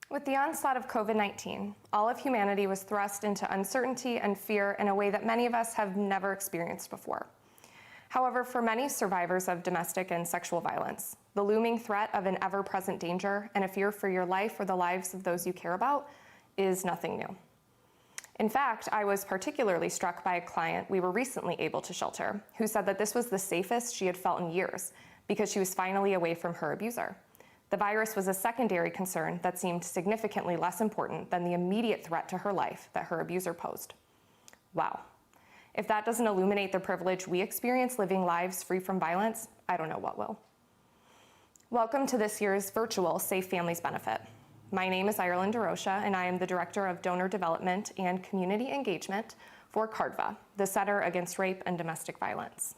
With the onslaught of COVID-19, all of humanity was thrust into uncertainty and fear in a way that many of us have never experienced before. However, for many survivors of domestic and sexual violence, the looming threat of an ever-present danger and a fear for your life or the lives of those you care about is nothing new. In fact, I was particularly struck by a client we were recently able to shelter who said that this was the safest she had felt in years because she was finally away from her abuser. The virus was a secondary concern that seemed significantly less important than the immediate threat to her life that her abuser posed. Wow. If that doesn't illuminate the privilege we experience living lives free from violence, I don't know what will. Welcome to this year's virtual Safe Families Benefit. My name is Ireland DeRocha, and I am the Director of Donor Development and Community Engagement for CARDV, the Center Against Rape and Domestic Violence.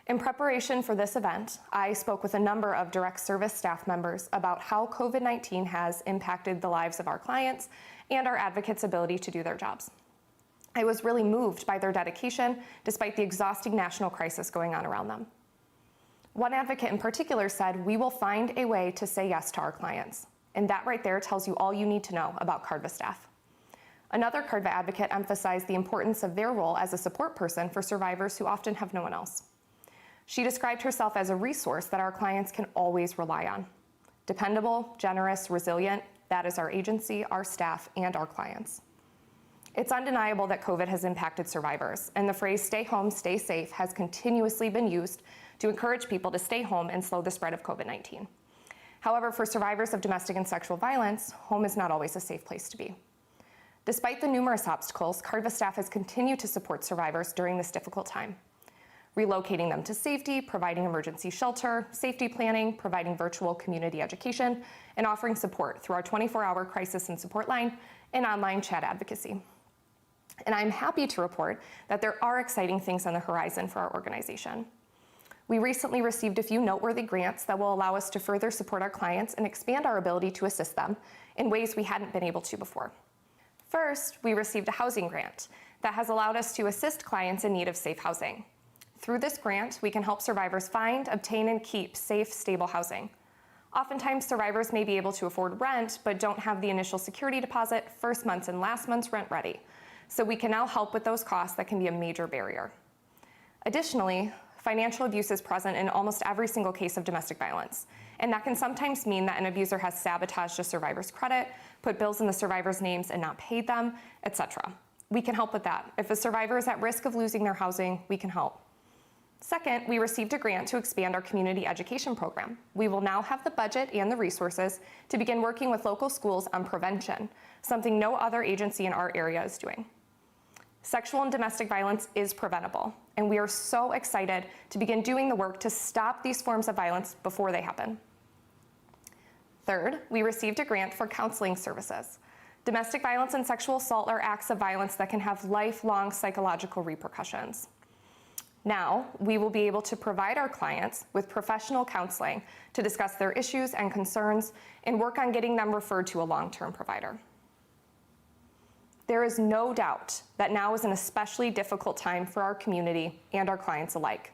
In preparation for this event, I spoke with a number of direct service staff members about how COVID-19 has impacted the lives of our clients and our advocates' ability to do their jobs. I was really moved by their dedication despite the exhausting national crisis going on around them. One advocate in particular said, "We will find a way to say yes to our clients." And that right there tells you all you need to know about CARDV staff. Another CARDV advocate emphasized the importance of their role as a support person for survivors who often have no one else. She described herself as a resource that our clients can always rely on. Dependable, generous, resilient, that is our agency, our staff, and our clients. It's undeniable that COVID has impacted survivors, and the phrase "stay home, stay safe" has continuously been used to encourage people to stay home and slow the spread of COVID-19. However, for survivors of domestic and sexual violence, home is not always a safe place to be. Despite the numerous obstacles, CARDV staff has continued to support survivors during this difficult time, relocating them to safety, providing emergency shelter, safety planning, providing virtual community education, and offering support through our 24-hour crisis and support line and online chat advocacy. And I'm happy to report that there are exciting things on the horizon for our organization. We recently received a few noteworthy grants that will allow us to further support our clients and expand our ability to assist them in ways we hadn't been able to before. First, we received a housing grant that has allowed us to assist clients in need of safe housing. Through this grant, we can help survivors find, obtain, and keep safe, stable housing. Oftentimes, survivors may be able to afford rent, but don't have the initial security deposit, first month's and last month's rent ready. So we can now help with those costs that can be a major barrier. Additionally, financial abuse is present in almost every single case of domestic violence, and that can sometimes mean that an abuser has sabotaged a survivor's credit, put bills in the survivor's names and not paid them, etc. We can help with that. If a survivor is at risk of losing their housing, we can help. Second, we received a grant to expand our community education program. We will now have the budget and the resources to begin working with local schools on prevention, something no other agency in our area is doing. Sexual and domestic violence is preventable, and we are so excited to begin doing the work to stop these forms of violence before they happen. Third, we received a grant for counseling services. Domestic violence and sexual assault are acts of violence that can have lifelong psychological repercussions. Now, we will be able to provide our clients with professional counseling to discuss their issues and concerns and work on getting them referred to a long-term provider. There is no doubt that now is an especially difficult time for our community and our clients alike.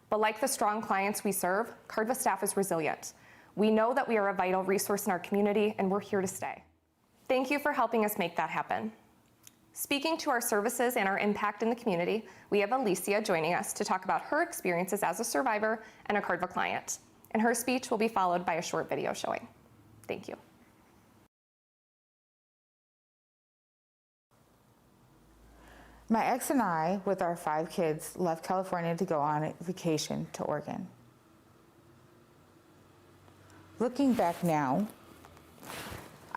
But like the strong clients we serve, CARDV staff is resilient. We know that we are a vital resource in our community, and we're here to stay. Thank you for helping us make that happen. Speaking to our services and our impact in the community, we have Alicia joining us to talk about her experiences as a survivor and a CARDV client. And her speech will be followed by a short video showing. Thank you. My ex and I, with our 5 kids, left California to go on a vacation to Oregon. Looking back now,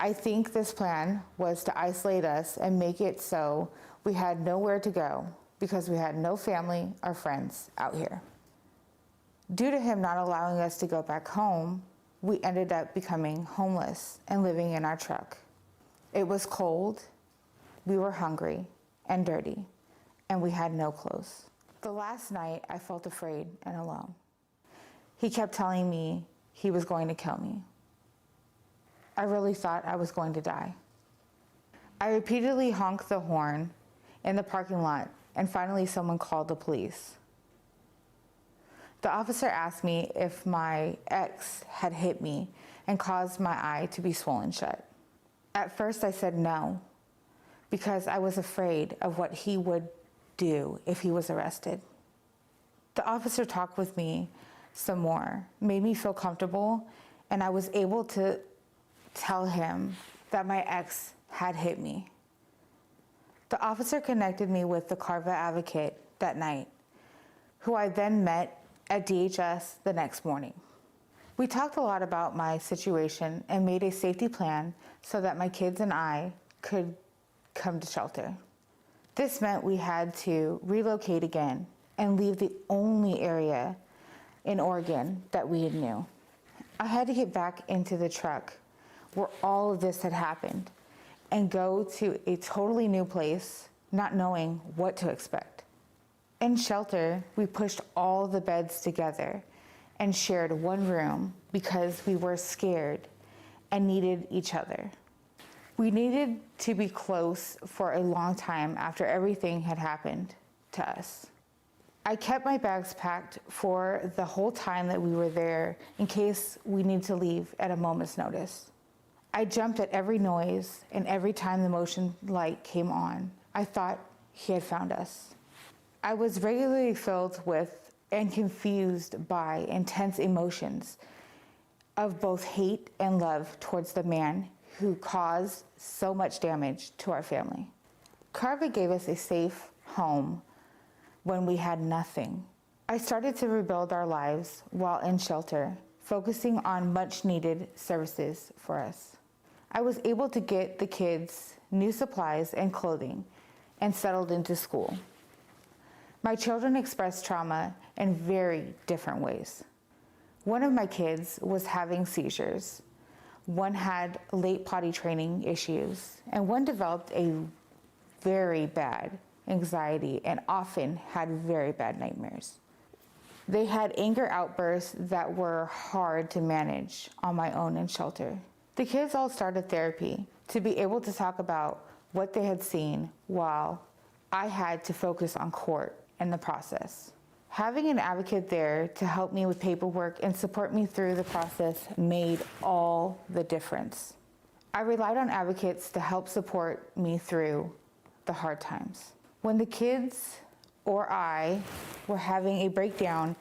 I think this plan was to isolate us and make it so we had nowhere to go because we had no family or friends out here. Due to him not allowing us to go back home, we ended up becoming homeless and living in our truck. It was cold, we were hungry and dirty, and we had no clothes. The last night, I felt afraid and alone. He kept telling me he was going to kill me. I really thought I was going to die. I repeatedly honked the horn in the parking lot, and finally someone called the police. The officer asked me if my ex had hit me and caused my eye to be swollen shut. At first I said no, because I was afraid of what he would do if he was arrested. The officer talked with me some more, made me feel comfortable, and I was able to tell him that my ex had hit me. The officer connected me with the CARDV advocate that night, who I then met at DHS the next morning. We talked a lot about my situation and made a safety plan so that my kids and I could come to shelter. This meant we had to relocate again and leave the only area in Oregon that we knew. I had to get back into the truck where all of this had happened and go to a totally new place, not knowing what to expect. In shelter, we pushed all the beds together and shared one room because we were scared and needed each other. We needed to be close for a long time after everything had happened to us. I kept my bags packed for the whole time that we were there in case we need to leave at a moment's notice. I jumped at every noise, and every time the motion light came on, I thought he had found us. I was regularly filled with and confused by intense emotions of both hate and love towards the man who caused so much damage to our family. CARDV gave us a safe home when we had nothing. I started to rebuild our lives while in shelter, focusing on much needed services for us. I was able to get the kids new supplies and clothing and settled into school. My children expressed trauma in very different ways. One of my kids was having seizures, one had late potty training issues, and one developed a very bad anxiety and often had very bad nightmares. They had anger outbursts that were hard to manage on my own in shelter. The kids all started therapy to be able to talk about what they had seen while I had to focus on court in the process. Having an advocate there to help me with paperwork and support me through the process made all the difference. I relied on advocates to help support me through the hard times. When the kids or I were having a breakdown,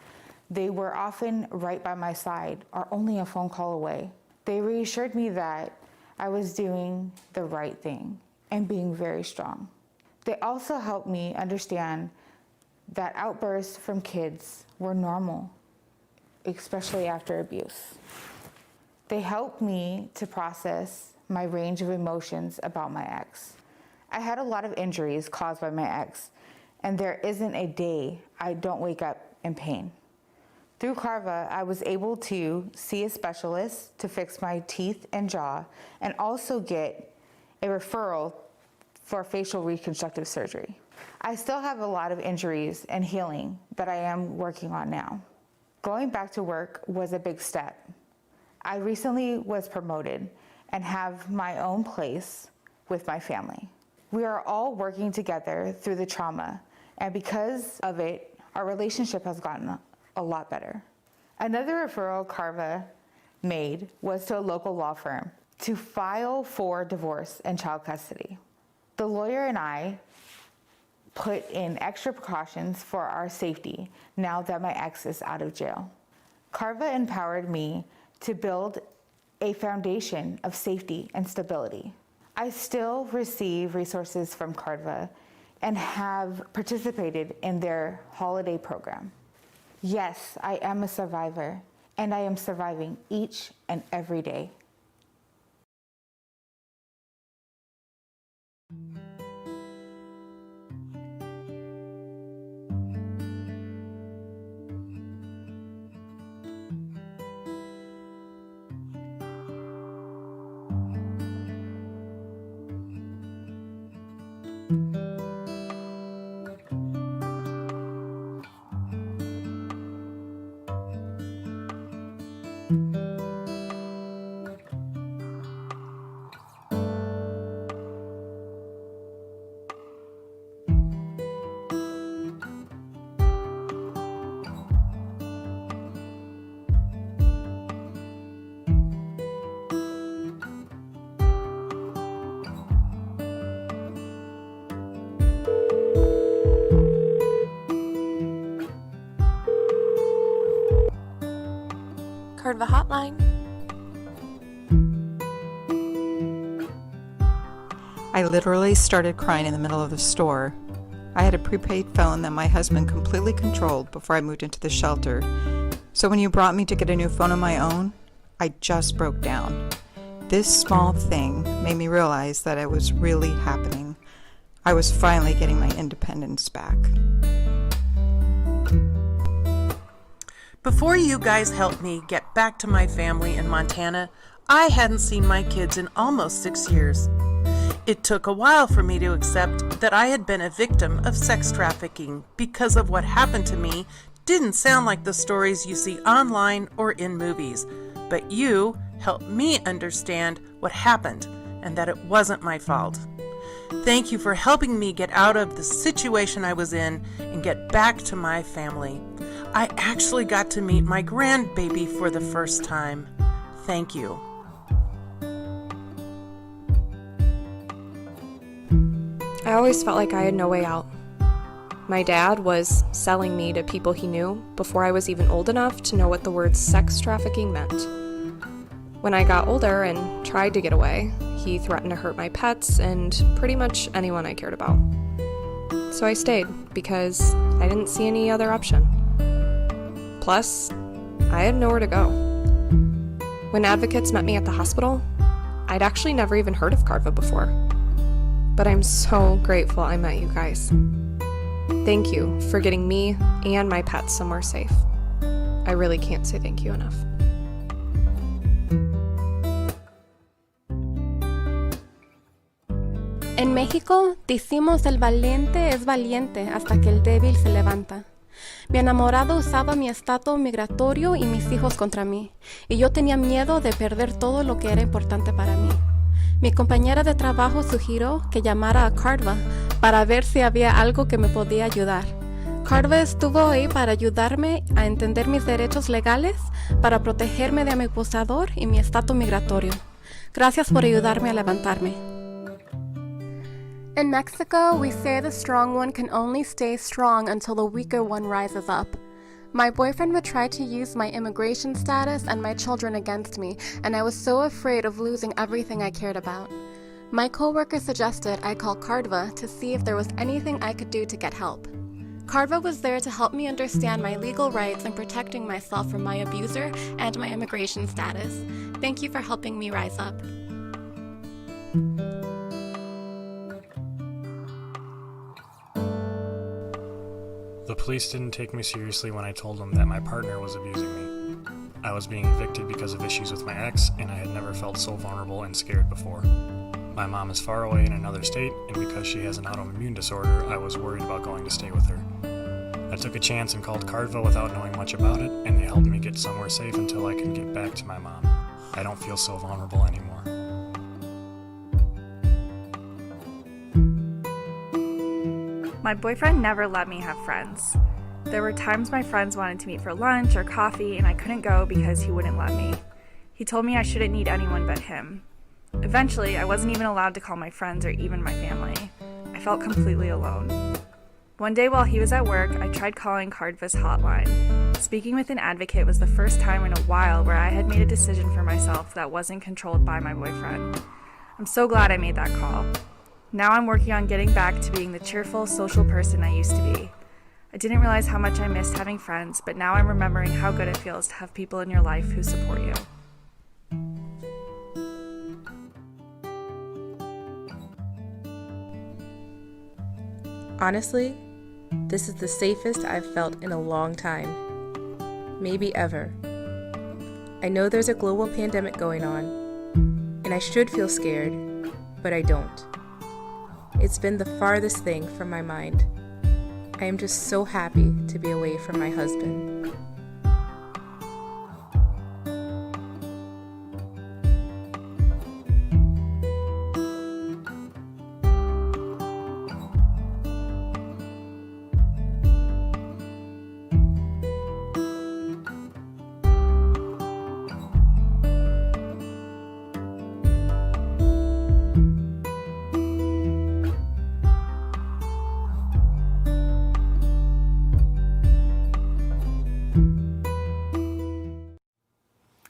they were often right by my side or only a phone call away. They reassured me that I was doing the right thing and being very strong. They also helped me understand that outbursts from kids were normal, especially after abuse. They helped me to process my range of emotions about my ex. I had a lot of injuries caused by my ex, and there isn't a day I don't wake up in pain. Through CARDV, I was able to see a specialist to fix my teeth and jaw, and also get a referral for facial reconstructive surgery. I still have a lot of injuries and healing that I am working on now. Going back to work was a big step. I recently was promoted and have my own place with my family. We are all working together through the trauma, and because of it, our relationship has gotten a lot better. Another referral CARDV made was to a local law firm to file for divorce and child custody. The lawyer and I put in extra precautions for our safety now that my ex is out of jail. CARDV empowered me to build a foundation of safety and stability. I still receive resources from CARDV and have participated in their holiday program. Yes, I am a survivor, and I am surviving each and every day. I literally started crying in the middle of the store. I had a prepaid phone that my husband completely controlled before I moved into the shelter. So when you brought me to get a new phone of my own, I just broke down. This small thing made me realize that it was really happening. I was finally getting my independence back. Before you guys helped me get back to my family in Montana, I hadn't seen my kids in almost 6 years. It took a while for me to accept that I had been a victim of sex trafficking because of what happened to me didn't sound like the stories you see online or in movies. But you helped me understand what happened and that it wasn't my fault. Thank you for helping me get out of the situation I was in and get back to my family. I actually got to meet my grandbaby for the first time. Thank you. I always felt like I had no way out. My dad was selling me to people he knew before I was even old enough to know what the word sex trafficking meant. When I got older and tried to get away, he threatened to hurt my pets and pretty much anyone I cared about. So I stayed because I didn't see any other option. Plus, I had nowhere to go. When advocates met me at the hospital, I'd actually never even heard of CARDV before. But I'm so grateful I met you guys. Thank you for getting me and my pets somewhere safe. I really can't say thank you enough. En México decimos el valiente es valiente hasta que el débil se levanta. Mi enamorado usaba mi estatus migratorio y mis hijos contra mí, y yo tenía miedo de perder todo lo que era importante para mí. Mi compañera de trabajo sugirió que llamara a CARDV para ver si había algo que me podía ayudar. CARDV estuvo ahí para ayudarme a entender mis derechos legales, para protegerme de mi abusador y mi estatus migratorio. Gracias por ayudarme a levantarme. In Mexico, we say the strong one can only stay strong until the weaker one rises up. My boyfriend would try to use my immigration status and my children against me, and I was so afraid of losing everything I cared about. My coworker suggested I call CARDV to see if there was anything I could do to get help. CARDV was there to help me understand my legal rights and protecting myself from my abuser and my immigration status. Thank you for helping me rise up. The police didn't take me seriously when I told them that my partner was abusing me. I was being evicted because of issues with my ex, and I had never felt so vulnerable and scared before. My mom is far away in another state, and because she has an autoimmune disorder, I was worried about going to stay with her. I took a chance and called CARDV without knowing much about it, and they helped me get somewhere safe until I can get back to my mom. I don't feel so vulnerable anymore. My boyfriend never let me have friends. There were times my friends wanted to meet for lunch or coffee and I couldn't go because he wouldn't let me. He told me I shouldn't need anyone but him. Eventually, I wasn't even allowed to call my friends or even my family. I felt completely alone. One day while he was at work, I tried calling CARDV's hotline. Speaking with an advocate was the first time in a while where I had made a decision for myself that wasn't controlled by my boyfriend. I'm so glad I made that call. Now I'm working on getting back to being the cheerful, social person I used to be. I didn't realize how much I missed having friends, but now I'm remembering how good it feels to have people in your life who support you. Honestly, this is the safest I've felt in a long time. Maybe ever. I know there's a global pandemic going on, and I should feel scared, but I don't. It's been the farthest thing from my mind. I am just so happy to be away from my husband.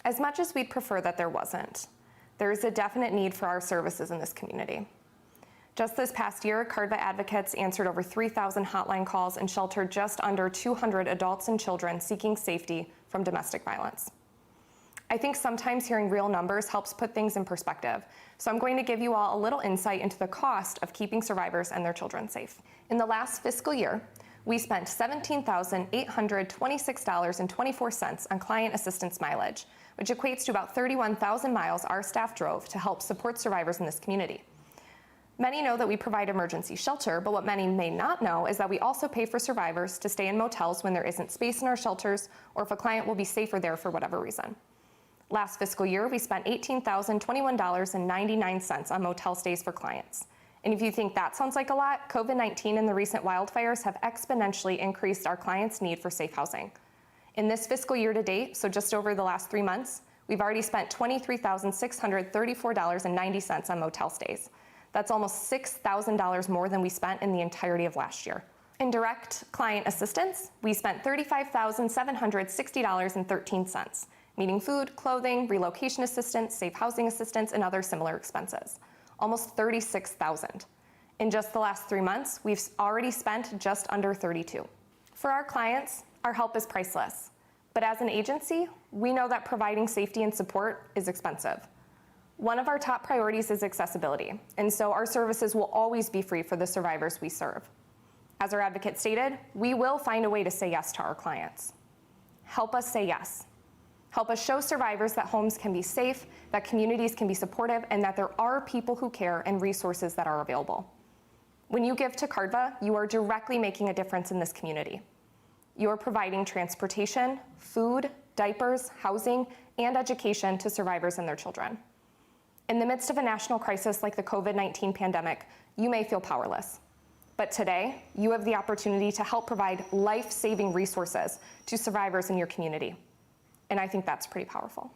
As much as we'd prefer that there wasn't, there is a definite need for our services in this community. Just this past year, CARDV advocates answered over 3,000 hotline calls and sheltered just under 200 adults and children seeking safety from domestic violence. I think sometimes hearing real numbers helps put things in perspective, so I'm going to give you all a little insight into the cost of keeping survivors and their children safe. In the last fiscal year, we spent $17,826.24 on client assistance mileage, which equates to about 31,000 miles our staff drove to help support survivors in this community. Many know that we provide emergency shelter, but what many may not know is that we also pay for survivors to stay in motels when there isn't space in our shelters or if a client will be safer there for whatever reason. Last fiscal year, we spent $18,021.99 on motel stays for clients. And if you think that sounds like a lot, COVID-19 and the recent wildfires have exponentially increased our clients' need for safe housing. In this fiscal year to date, so just over the last 3 months, we've already spent $23,634.90 on motel stays. That's almost $6,000 more than we spent in the entirety of last year. In direct client assistance, we spent $35,760.13, meaning food, clothing, relocation assistance, safe housing assistance, and other similar expenses. Almost $36,000. In just the last 3 months, we've already spent just under $32,000. For our clients, our help is priceless. But as an agency, we know that providing safety and support is expensive. One of our top priorities is accessibility, and so our services will always be free for the survivors we serve. As our advocate stated, we will find a way to say yes to our clients. Help us say yes. Help us show survivors that homes can be safe, that communities can be supportive, and that there are people who care and resources that are available. When you give to CARDV, you are directly making a difference in this community. You are providing transportation, food, diapers, housing, and education to survivors and their children. In the midst of a national crisis like the COVID-19 pandemic, you may feel powerless. But today, you have the opportunity to help provide life-saving resources to survivors in your community. And I think that's pretty powerful.